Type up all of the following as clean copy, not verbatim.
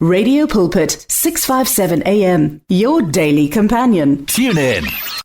Radio Pulpit, 657 AM, your daily companion. Tune in,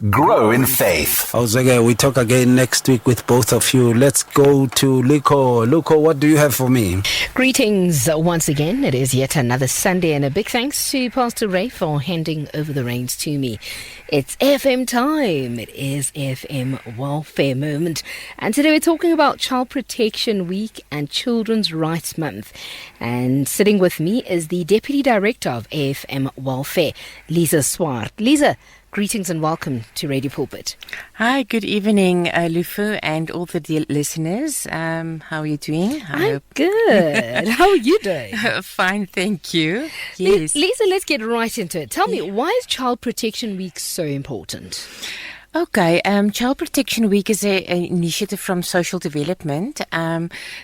grow in faith. Ozege, we talk again next week with both of you. Let's go to Lukho. Lukho, what do you have for me? Greetings once again. It is yet another Sunday, and a big thanks to Pastor Ray for handing over the reins to me. It's FM time. It is AFM Welfare Moment. And today we're talking about Child Protection Week and Children's Rights Month. And sitting with me is the Deputy Director of AFM Welfare, Lize Swart. Lize, greetings and welcome to Radio Pulpit. Hi, good evening, Lukho and all the listeners. How are you doing? I'm good. How are you doing? Fine, thank you. Yes. Lize, let's get right into it. Tell me, why is Child Protection Week so important? Okay, Child Protection Week is an initiative from Social Development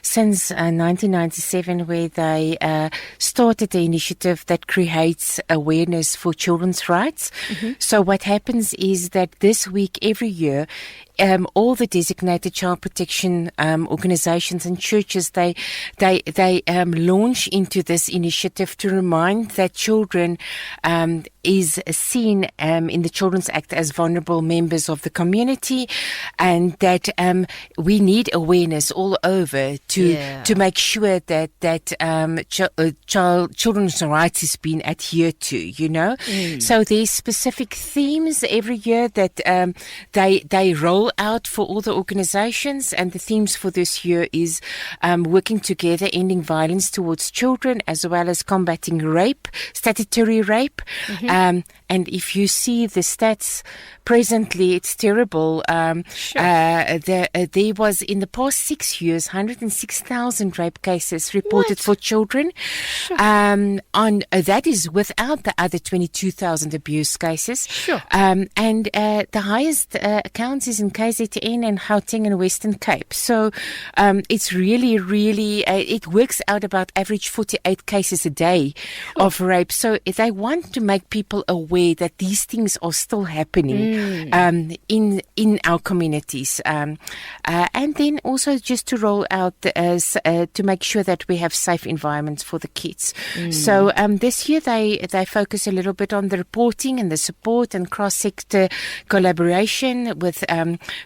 since 1997, where they started the initiative that creates awareness for children's rights. Mm-hmm. So what happens is that this week, every year, all the designated child protection organizations and churches, they launch into this initiative to remind that children is seen in the Children's Act as vulnerable members of the community, and that we need awareness all over to make sure that children's rights is being adhered to, you know. So there's specific themes every year that they roll out for all the organizations, and the themes for this year is working together, ending violence towards children, as well as combating rape, statutory rape. Mm-hmm. And if you see the stats presently, it's terrible. Sure. There was, in the past 6 years, 106,000 rape cases reported for children. Sure. That is without the other 22,000 abuse cases. Sure. And the highest accounts is in KZN and Gauteng and Western Cape. So it's really, really, it works out about average 48 cases a day of rape. So they want to make people aware that these things are still happening in our communities, and then also just to roll out to make sure that we have safe environments for the kids. So this year they focus a little bit on the reporting and the support and cross-sector collaboration with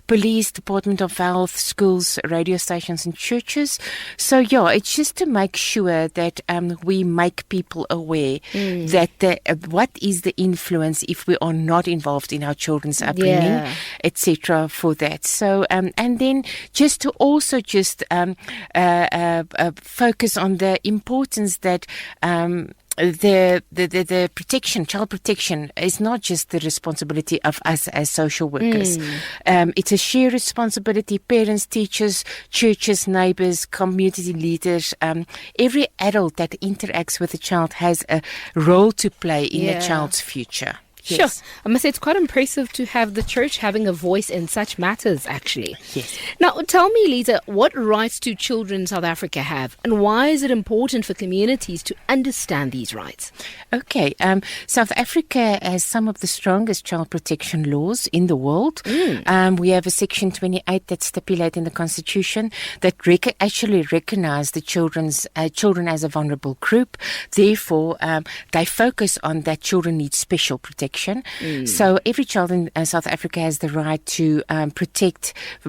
police, Department of Health, schools, radio stations and churches. So it's just to make sure that we make people aware that what is the influence if we are not involved in our children's upbringing, etc. for that. So and then just to also focus on the importance that the protection, child protection, is not just the responsibility of us as social workers. It's a shared responsibility. Parents, teachers, churches, neighbors, community leaders, every adult that interacts with a child has a role to play in a child's future. Yes. Sure. I must say it's quite impressive to have the church having a voice in such matters, actually. Yes. Now, tell me, Lize, what rights do children in South Africa have, and why is it important for communities to understand these rights? Okay. South Africa has some of the strongest child protection laws in the world. We have a Section 28 that stipulates in the Constitution that actually recognize the children as a vulnerable group. Therefore, they focus on that children need special protection. So every child in South Africa has the right to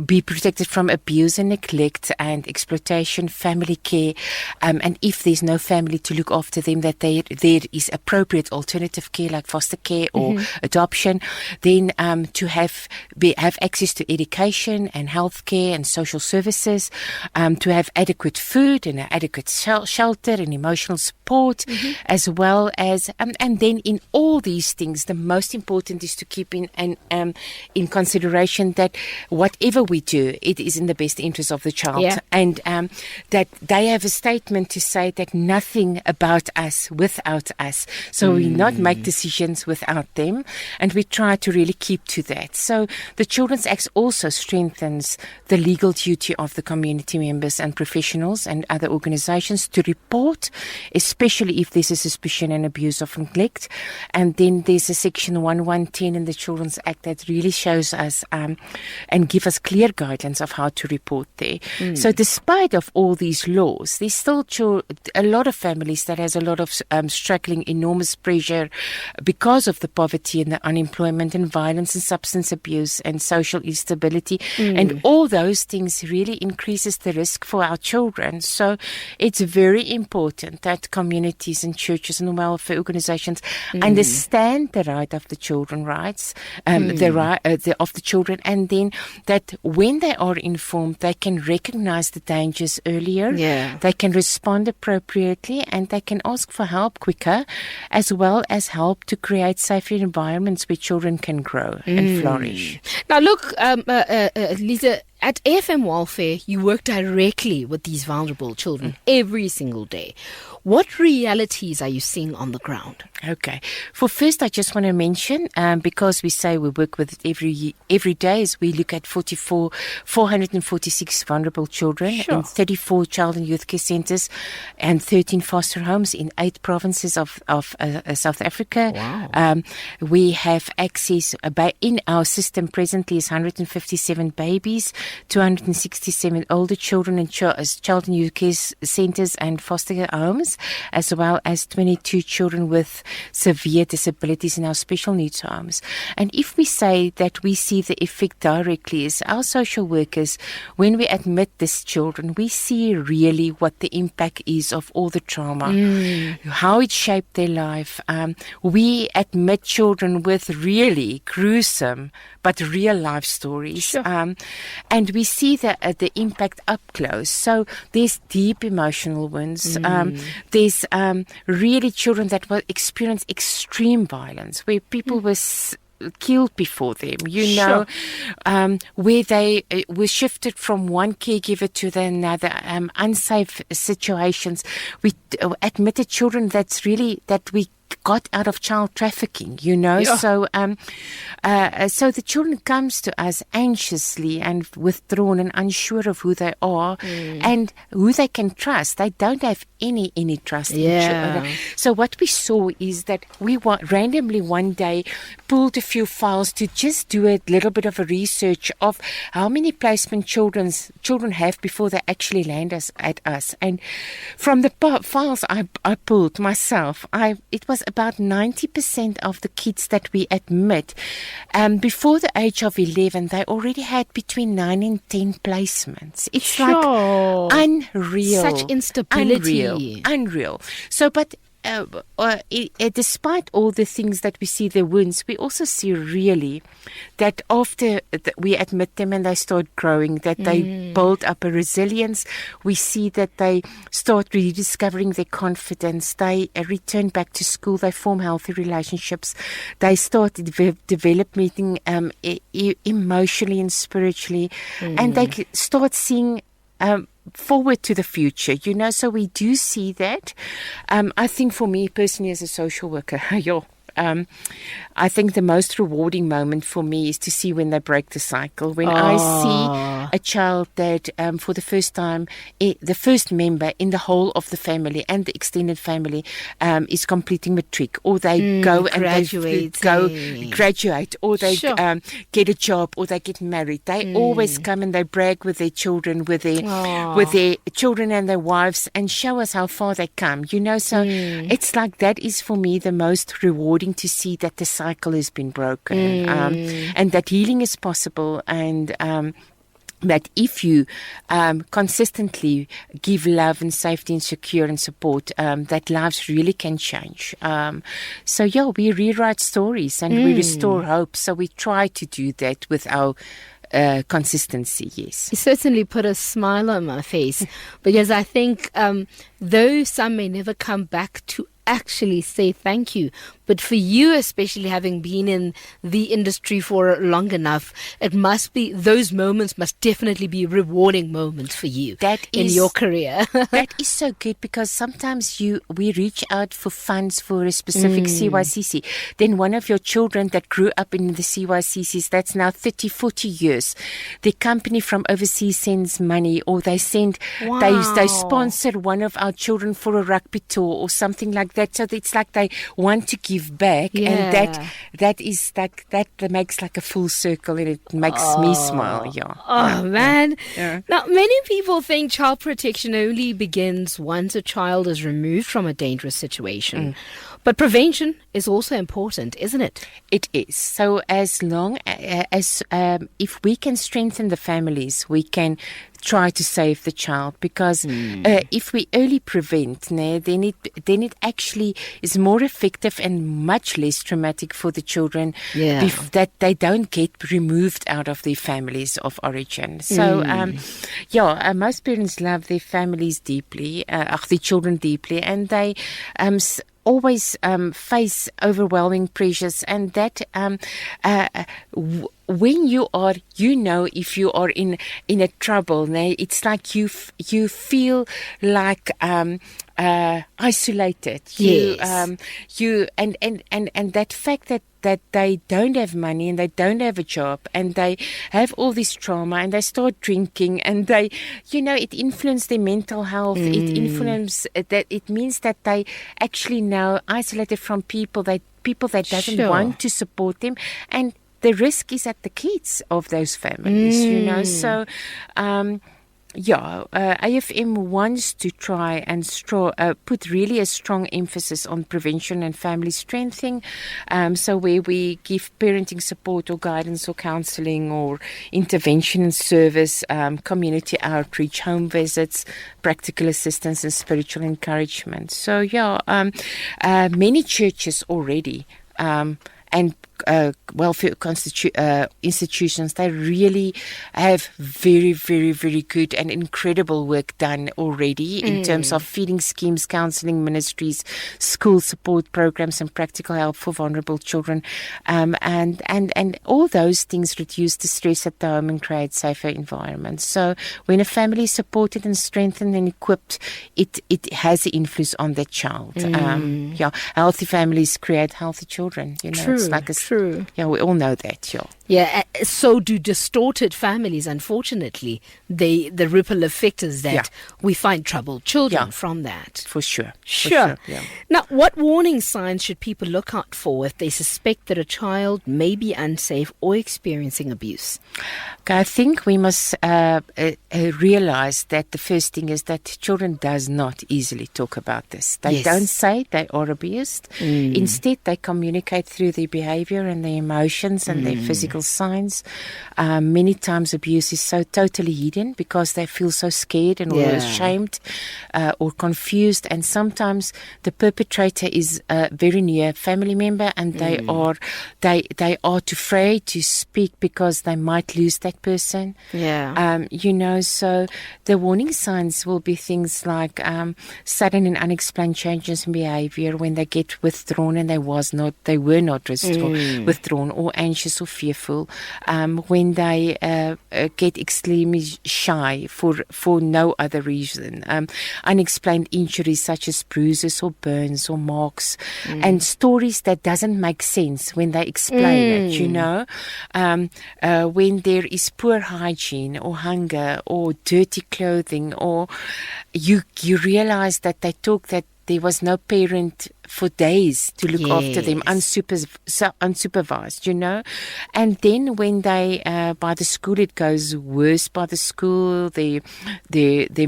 be protected from abuse and neglect and exploitation, family care, and if there's no family to look after them, that there is appropriate alternative care like foster care or adoption. Then to have access to education and health care and social services, to have adequate food and adequate shelter and emotional support, as well as and then in all these things, the most important is to keep in consideration that whatever we do, it is in the best interest of the child, and that they have a statement to say that nothing about us without us. So we not make decisions without them, and we try to really keep to that. So the Children's Act also strengthens the legal duty of the community members and professionals and other organizations to report, especially if there's a suspicion and abuse of neglect. And then there's a Section 1110 in the Children's Act that really shows us and give us clear guidelines of how to report there. So despite of all these laws, there's still a lot of families that has a lot of struggling, enormous pressure because of the poverty and the unemployment and violence and substance abuse and social instability. And all those things really increases the risk for our children. So it's very important that communities and churches and welfare organizations understand the right of the children rights, the right of the children, and then that when they are informed, they can recognize the dangers earlier. They can respond appropriately, and they can ask for help quicker, as well as help to create safer environments where children can grow and flourish. Now, look, Lize, at AFM Welfare, you work directly with these vulnerable children every single day. What realities are you seeing on the ground? Okay. For first, I just want to mention, because we say we work with it every day, is we look at 446 vulnerable children in 34 child and youth care centres and 13 foster homes in 8 provinces of South Africa. Wow. We have access in our system presently is 157 babies, 267 older children in child and youth care centres and foster care homes, as well as 22 children with severe disabilities in our special needs homes. And if we say that we see the effect directly as our social workers, when we admit these children, we see really what the impact is of all the trauma, how it shaped their life. We admit children with really gruesome but real life stories. And we see the impact up close. So there's deep emotional wounds. There's really children that will experience extreme violence, where people were killed before them, where they were shifted from one caregiver to another, unsafe situations. We admitted children that we got out of child trafficking, So the children comes to us anxiously and withdrawn and unsure of who they are and who they can trust. They don't have any trust in children. So what we saw is that we randomly one day pulled a few files to just do a little bit of a research of how many placement children have before they actually land at us. And from the files I pulled myself, it was about 90% of the kids that we admit before the age of 11, they already had between 9 and 10 placements. It's like unreal. Such instability. Unreal. So, but despite all the things that we see, the wounds, we also see really that after we admit them and they start growing, that they build up a resilience. We see that they start rediscovering their confidence. They return back to school. They form healthy relationships. They start developing emotionally and spiritually, and they start seeing forward to the future, so we do see that. I think for me personally as a social worker, I think the most rewarding moment for me is to see when they break the cycle. When I see a child that for the first time, the first member in the whole of the family and the extended family is completing matric, or they go and they graduate, or they get a job, or they get married. They always come and they brag with their children, with their children and their wives, and show us how far they come. So it's like that is for me the most rewarding to see that the cycle has been broken, and that healing is possible, and that if you consistently give love and safety and secure and support, that lives really can change. We rewrite stories and we restore hope. So we try to do that with our consistency, yes. You certainly put a smile on my face, because I think though some may never come back to actually say thank you, but for you, especially having been in the industry for long enough, those moments must definitely be rewarding moments for you in your career. That is so good, because sometimes we reach out for funds for a specific CYCC. Then one of your children that grew up in the CYCCs, that's now 30, 40 years, the company from overseas sends money, or they sponsor one of our children for a rugby tour or something like like that. So it's like they want to give back, and that makes like a full circle, and it makes me smile. Yeah. Oh man. Yeah. Now, many people think child protection only begins once a child is removed from a dangerous situation. But prevention is also important, isn't it? It is. So as long as if we can strengthen the families, we can try to save the child, because if we early prevent, then it actually is more effective and much less traumatic for the children that they don't get removed out of their families of origin. So most parents love their families deeply, their children deeply, and they always face overwhelming pressures, and that when you are, if you are in a trouble, it's like you feel like isolated. Yes. And that fact that they don't have money and they don't have a job and they have all this trauma and they start drinking and they, it influences their mental health. It means that they actually now isolated from people that doesn't want to support them, and the risk is at the kids of those families, So, AFM wants to try and put really a strong emphasis on prevention and family strengthening. So where we give parenting support or guidance or counselling or intervention and service, community outreach, home visits, practical assistance and spiritual encouragement. So many churches already and welfare institutions, they really have very, very, very good and incredible work done already in terms of feeding schemes, counselling ministries, school support programs and practical help for vulnerable children. And all those things reduce the stress at the home and create safer environments. So when a family is supported and strengthened and equipped, it has an influence on the child. Healthy families create healthy children. True, it's like true. Yeah, we all know that. Yeah, so do distorted families. Unfortunately, the ripple effect is that we find troubled children from that. For sure. Sure. Now, what warning signs should people look out for if they suspect that a child may be unsafe or experiencing abuse? Okay, I think we must realize that the first thing is that children does not easily talk about this. They don't say they are abused. Instead, they communicate through their behavior and their emotions and their physical signs. Many times abuse is so totally hidden because they feel so scared and or ashamed or confused, and sometimes the perpetrator is a very near family member, and they are too afraid to speak because they might lose that person. So the warning signs will be things like sudden and unexplained changes in behavior when they get withdrawn and they were not withdrawn, or anxious or fearful, when they get extremely shy for no other reason, unexplained injuries such as bruises or burns or marks, and stories that doesn't make sense when they explain it, when there is poor hygiene or hunger or dirty clothing, or you realize that they talk that there was no parent for days to look after them, unsupervised, And then when they, by the school, it goes worse by the school, their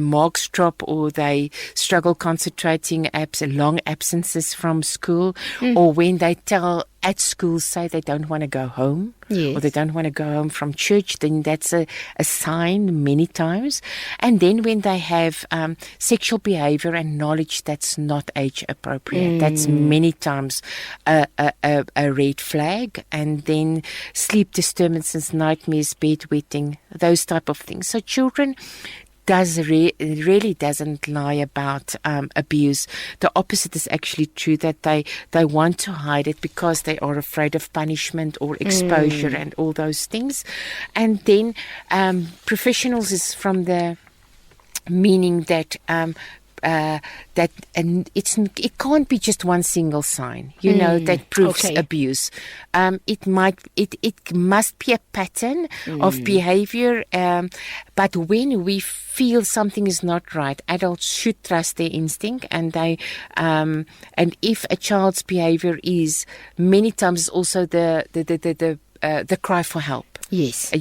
marks drop, or they struggle concentrating, long absences from school, or when they tell at school, say they don't want to go home, or they don't want to go home from church, then that's a sign many times. And then when they have sexual behavior and knowledge that's not age appropriate, that's many times a red flag. And then sleep disturbances, nightmares, bedwetting, those type of things. So children really doesn't lie about abuse. The opposite is actually true, that they want to hide it because they are afraid of punishment or exposure and all those things. And then professionals is from the meaning that and it can't be just one single sign, that proves abuse. It must be a pattern of behavior. But when we feel something is not right, adults should trust their instinct, and and if a child's behavior is many times also the cry for help. Yes.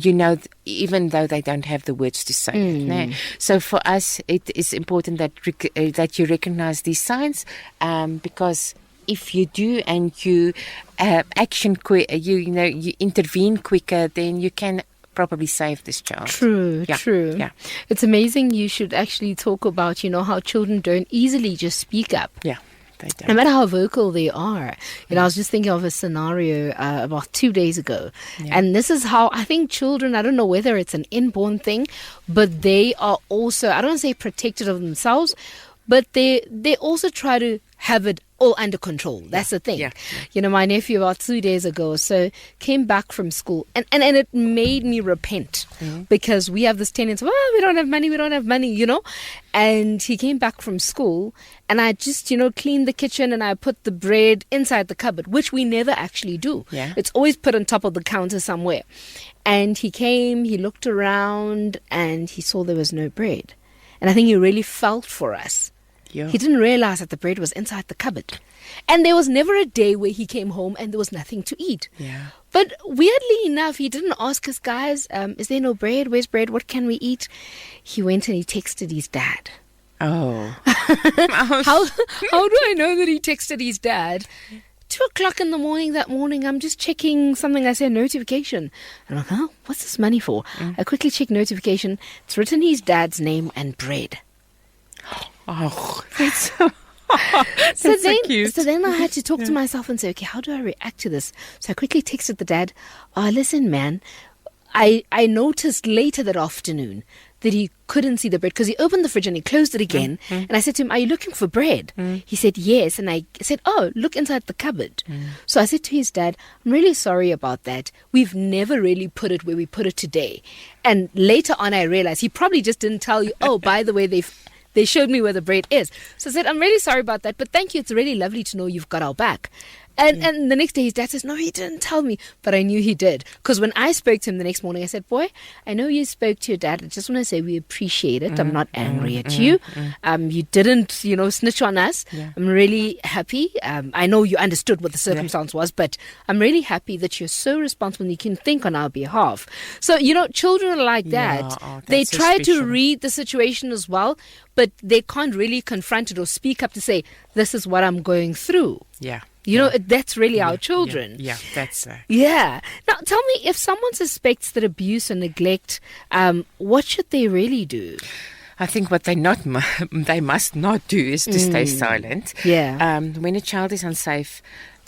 Even though they don't have the words to say it. No? So for us, it is important that you recognize these signs, because if you do and you you intervene quicker, then you can probably save this child. True. Yeah. It's amazing. You should actually talk about, how children don't easily just speak up. Yeah. No matter how vocal they are. I was just thinking of a scenario about 2 days ago. Yeah. And this is how I think children, I don't know whether it's an inborn thing, but they are also, I don't want to say protected of themselves, but they also try to have it all under control. That's the thing. Yeah. My nephew about 2 days ago or so came back from school and it made me repent because we have this tendency, we don't have money, And he came back from school and I just, cleaned the kitchen and I put the bread inside the cupboard, which we never actually do. Yeah. It's always put on top of the counter somewhere. And he came, he looked around and he saw there was no bread. And I think he really felt for us. Yeah. He didn't realize that the bread was inside the cupboard. And there was never a day where he came home and there was nothing to eat. Yeah. But weirdly enough, he didn't ask us, guys, is there no bread? Where's bread? What can we eat? He went and he texted his dad. Oh. How do I know that he texted his dad? 2:00 in the morning that morning, I'm just checking something. I said notification. I'm like, what's this money for? I quickly check notification. It's written his dad's name and bread. Oh, that's so cute. So then I had to talk to myself and say, okay, how do I react to this? So I quickly texted the dad, listen, man, I noticed later that afternoon that he couldn't see the bread because he opened the fridge and he closed it again. And I said to him, are you looking for bread? He said, yes. And I said, look inside the cupboard. So I said to his dad, I'm really sorry about that. We've never really put it where we put it today. And later on, I realized he probably just didn't tell you, by the way, they showed me where the bread is. So I said, I'm really sorry about that, but thank you. It's really lovely to know you've got our back. And the next day his dad says, no, he didn't tell me. But I knew he did. Because when I spoke to him the next morning, I said, boy, I know you spoke to your dad. I just want to say we appreciate it. I'm not angry at you. You didn't, snitch on us. Yeah. I'm really happy. I know you understood what the circumstance was, but I'm really happy that you're so responsible and you can think on our behalf. So, children are like that. They try to read the situation as well, but they can't really confront it or speak up to say, this is what I'm going through. Yeah. That's really our children. Yeah, that's Yeah. Now, tell me, if someone suspects that abuse or neglect, what should they really do? I think what they must not do is to stay silent. Yeah. When a child is unsafe,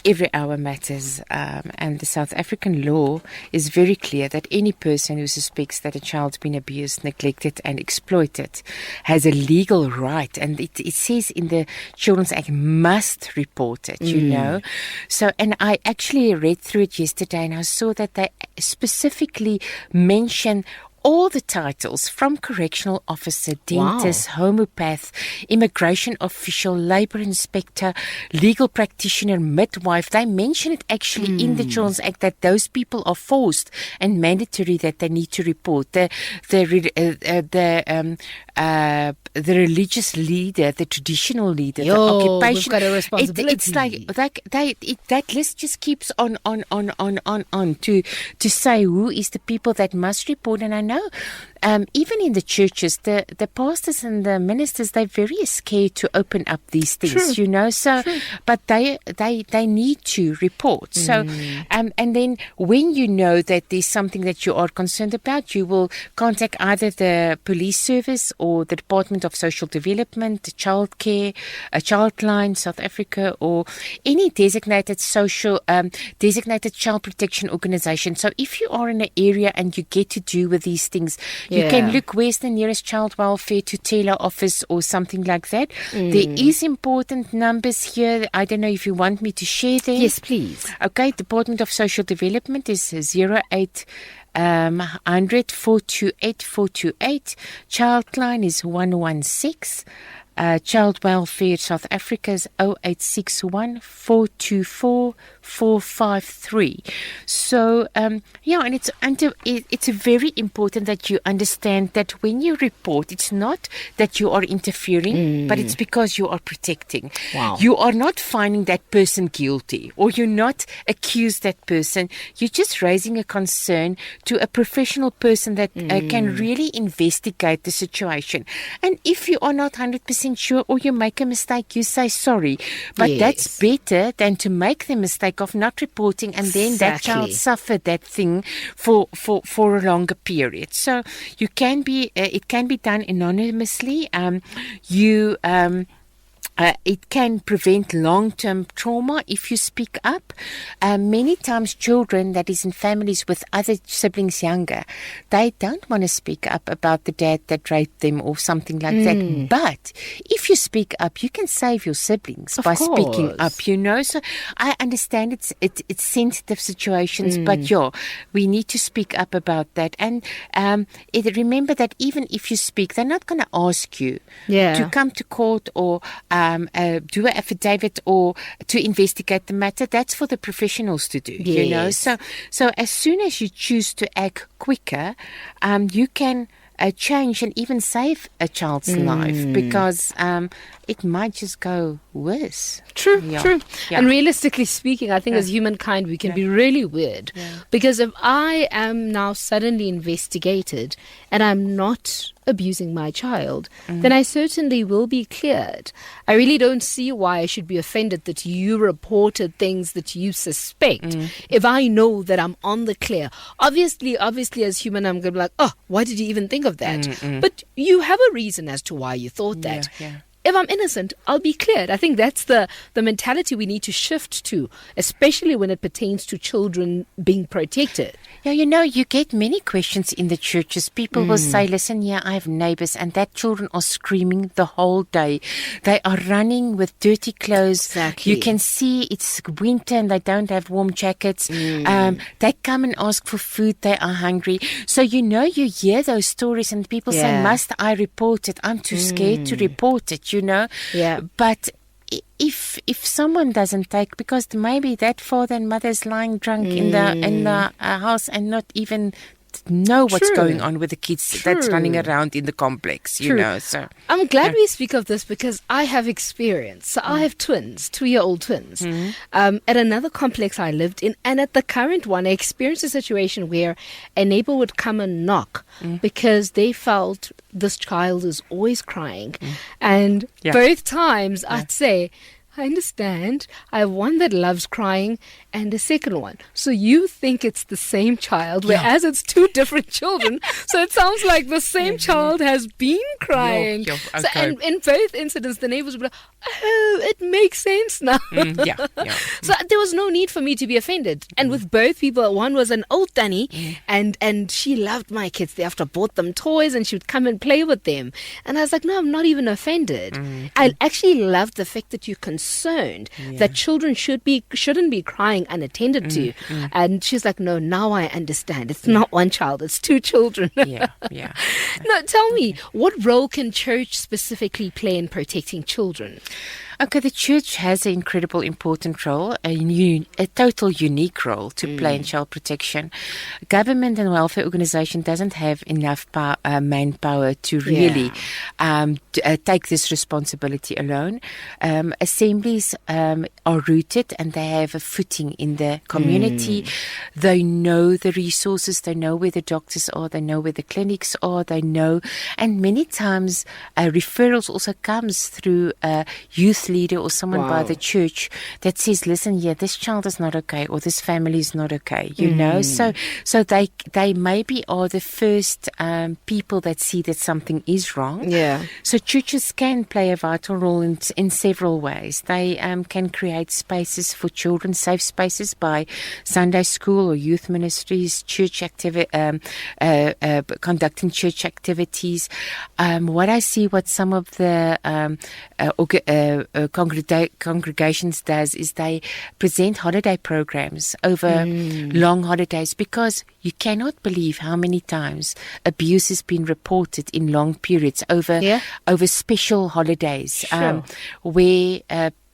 every hour matters, and the South African law is very clear that any person who suspects that a child's been abused, neglected and exploited has a legal right, and it says in the Children's Act must report it, So, and I actually read through it yesterday and I saw that they specifically mention all the titles from correctional officer, dentist, homeopath, immigration official, labour inspector, legal practitioner, midwife. They mention it actually in the Children's Act that those people are forced and mandatory that they need to report. The religious leader, the traditional leader, the occupation. We've got a responsibility. It's like that list just keeps on to say who is the people that must report. And I know even in the churches, the pastors and the ministers, they're very scared to open up these things, So, but they need to report. So, and then when you know that there's something that you are concerned about, you will contact either the police service or the Department of Social Development, Childcare, Childline South Africa, or any designated designated child protection organization. So, if you are in an area and you get to do with these things, you can look where's the nearest child welfare tutelar office or something like that. There is important numbers here. I don't know if you want me to share them. Yes, please. Okay, Department of Social Development is 08 100 428 428. Childline is 116. Child Welfare South Africa is 0861 424 453. So, and it's very important that you understand that when you report, it's not that you are interfering, but it's because you are protecting. Wow. You are not finding that person guilty, or you're not accused that person. You're just raising a concern to a professional person that can really investigate the situation. And if you are not 100% sure, or you make a mistake, you say sorry. But that's better than to make the mistake of not reporting, and then that child suffer that thing for a longer period. So you can be it can be done anonymously. It can prevent long-term trauma if you speak up. Many times children that is in families with other siblings younger, they don't want to speak up about the dad that raped them or something like that. But if you speak up, you can save your siblings by speaking up, So I understand it's sensitive situations, but we need to speak up about that. And remember that even if you speak, they're not going to ask you to come to court or do an affidavit or to investigate the matter. That's for the professionals to do, So as soon as you choose to act quicker, you can change and even save a child's life, because it might just go worse. True. And realistically speaking, I think as humankind, we can be really weird. Because if I am now suddenly investigated and I'm not abusing my child, then I certainly will be cleared. I really don't see why I should be offended that you reported things that you suspect if I know that I'm on the clear. Obviously as human, I'm going to be like, oh, why did you even think of that? But you have a reason as to why you thought that. If I'm innocent, I'll be cleared. I think that's the mentality we need to shift to, especially when it pertains to children being protected. Yeah, you get many questions in the churches. People will say, listen, I have neighbors, and that children are screaming the whole day. They are running with dirty clothes. Exactly. You can see it's winter and they don't have warm jackets. They come and ask for food. They are hungry. So, you hear those stories and people say, must I report it? I'm too scared to report it, But if someone doesn't take, because maybe that father and mother is lying drunk in the house and not even know what's going on with the kids that's running around in the complex, So I'm glad we speak of this because I have experience. So I have twins, 2-year-old twins. At another complex I lived in, and at the current one, I experienced a situation where a neighbor would come and knock because they felt this child is always crying. And both times I'd say, I understand. I have one that loves crying and a second one. So you think it's the same child, whereas it's two different children. So it sounds like the same child has been crying. Okay. So, and in both incidents, the neighbors would be like, oh, it makes sense now. So there was no need for me to be offended. And with both people, one was an old Danny, and she loved my kids. They after bought them toys and she would come and play with them. And I was like, no, I'm not even offended. I actually loved the fact that you concerned that children shouldn't be crying unattended to. And she's like, no, now I understand. It's not one child, it's two children. No, tell me, what role can church specifically play in protecting children? Okay, the church has an incredible important role, a total unique role to play in child protection. Government and welfare organisation doesn't have enough manpower to really take this responsibility alone. Assemblies are rooted and they have a footing in the community. They know the resources, they know where the doctors are, they know where the clinics are, they know. And many times referrals also comes through youth leader or someone by the church that says, listen, this child is not okay, or this family is not okay, so they maybe are the first people that see that something is wrong. So churches can play a vital role in several ways. They can create spaces for children, safe spaces by Sunday school or youth ministries, church conducting church activities. What I see, what some of the congregations does is they present holiday programs over long holidays, because you cannot believe how many times abuse has been reported in long periods over special holidays, where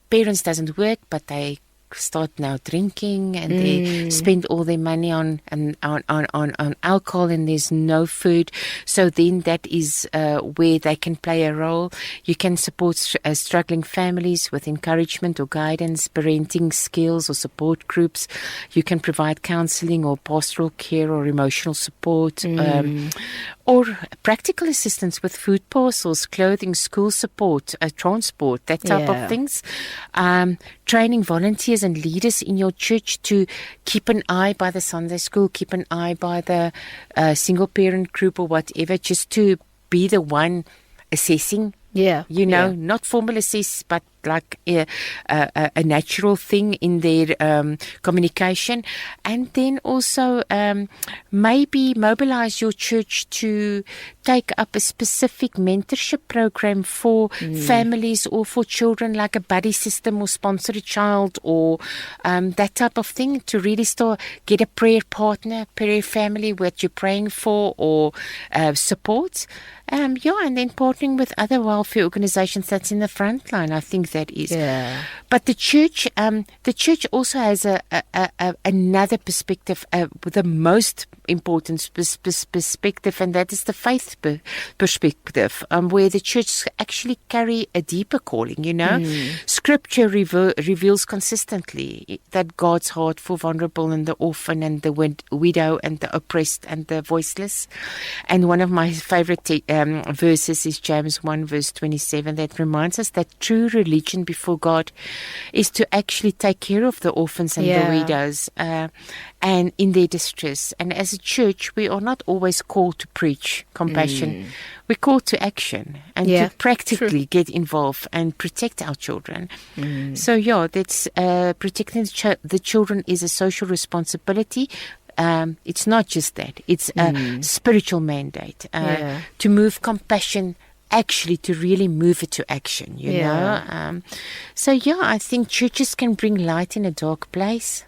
parents doesn't work, but they start now drinking, and they spend all their money on alcohol, and there's no food. So then that is where they can play a role. You can support struggling families with encouragement or guidance, parenting skills or support groups. You can provide counselling or pastoral care or emotional support, or practical assistance with food parcels, clothing, school support, transport, that type of things. Training volunteers and leaders in your church to keep an eye by the Sunday school, keep an eye by the single parent group or whatever, just to be the one assessing. Not formal assess, but like a natural thing in their communication. And then also maybe mobilize your church to take up a specific mentorship program for families or for children, like a buddy system, or sponsor a child, or that type of thing, to really get a prayer partner, prayer family what you're praying for, or support. And then partnering with other welfare organizations that's in the front line. I think that is. But the church also has another perspective, the most important perspective, and that is the faith perspective, where the church actually carry a deeper calling. Scripture reveals consistently that God's heart for vulnerable and the orphan and the widow and the oppressed and the voiceless. And one of my favorite verses is James 1 verse 27, that reminds us that true religion before God is to actually take care of the orphans and the widows and in their distress. And as a church, we are not always called to preach compassion. We're called to action and to practically get involved and protect our children. So that's protecting the children is a social responsibility. It's not just that. It's a spiritual mandate to move compassion, actually to really move it to action, you know. I think churches can bring light in a dark place.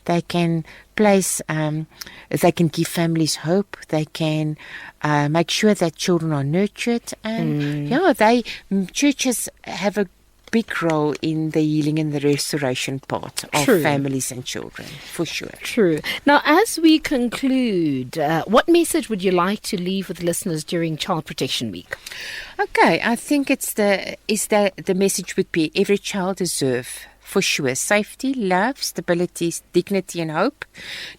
They can they can give families hope. They can make sure that children are nurtured. And churches have a big role in the healing and the restoration part of families and children, for sure. True. Now, as we conclude, what message would you like to leave with listeners during Child Protection Week? Okay, I think the message would be every child deserves, for sure, safety, love, stability, dignity and hope,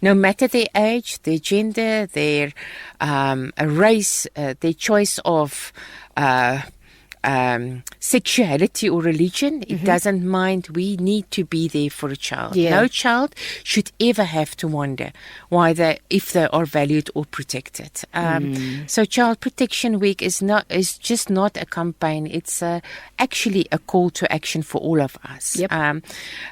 no matter their age, their gender, their race, their choice of sexuality or religion. It doesn't mind. We need to be there for a child. No child should ever have to wonder if they are valued or protected. So Child Protection Week is just not a campaign. It's actually a call to action for all of us.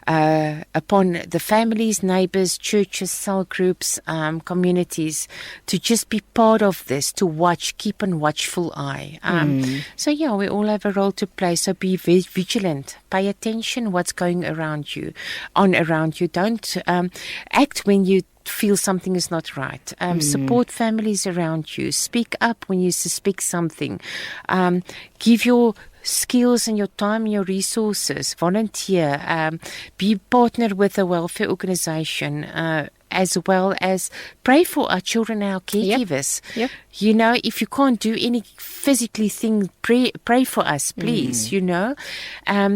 Upon the families, neighbors, churches, cell groups, communities, to just be part of this, to keep a watchful eye. We all have a role to play, so be vigilant. Pay attention what's going around you. Don't act when you feel something is not right. Support families around you. Speak up when you suspect something. Give your skills and your time and your resources. Volunteer. Be partnered with a welfare organization. As well as pray for our children and our caregivers. You know, if you can't do any physically thing, pray for us, please, you know.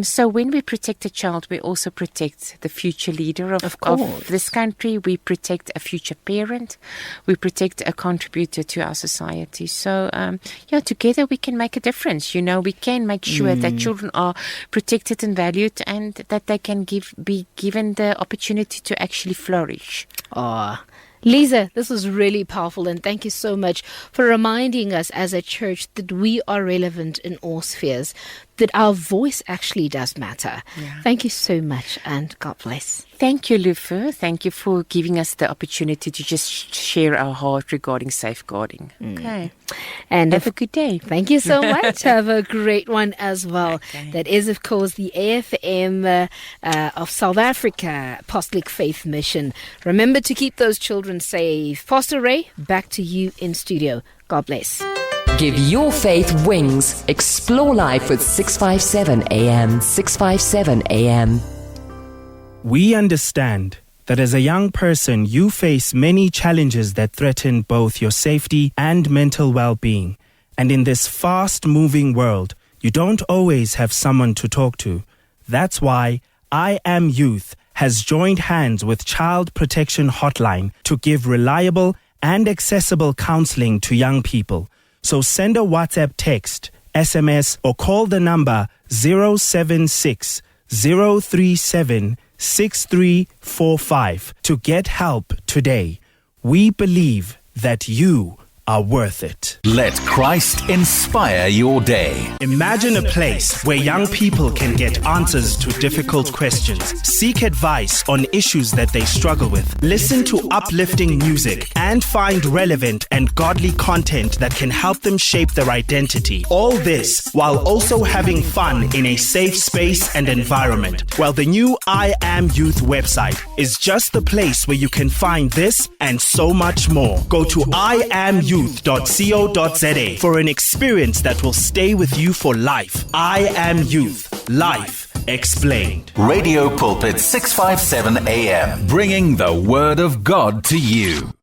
So when we protect a child, we also protect the future leader of this country. We protect a future parent. We protect a contributor to our society. So, together we can make a difference. You know, we can make sure that children are protected and valued, and that they can be given the opportunity to actually flourish. Lize, this was really powerful, and thank you so much for reminding us as a church that we are relevant in all spheres. that our voice actually does matter. Thank you so much, and God bless. Thank you, Lukho. Thank you for giving us the opportunity to just share our heart regarding safeguarding. Okay. And have a good day. Thank you so much. Have a great one as well. Okay. That is, of course, the AFM of South Africa Apostolic Faith Mission. Remember to keep those children safe. Pastor Ray, back to you in studio. God bless. Give your faith wings. Explore life with 657 AM. 657 AM. We understand that as a young person, you face many challenges that threaten both your safety and mental well-being. And in this fast-moving world, you don't always have someone to talk to. That's why I Am Youth has joined hands with Child Protection Hotline to give reliable and accessible counseling to young people. So send a WhatsApp text, SMS, or call the number 076 037 6345 to get help today. We believe that you are worth it. Let Christ inspire your day. Imagine a place where young people can get answers to difficult questions, seek advice on issues that they struggle with, listen to uplifting music, and find relevant and godly content that can help them shape their identity. All this while also having fun in a safe space and environment. Well, the new I Am Youth website is just the place where you can find this and so much more. Go to iamyouth.co.za for an experience that will stay with you for life. I Am Youth. Life explained. Radio Pulpit 657 AM, bringing the Word of God to you.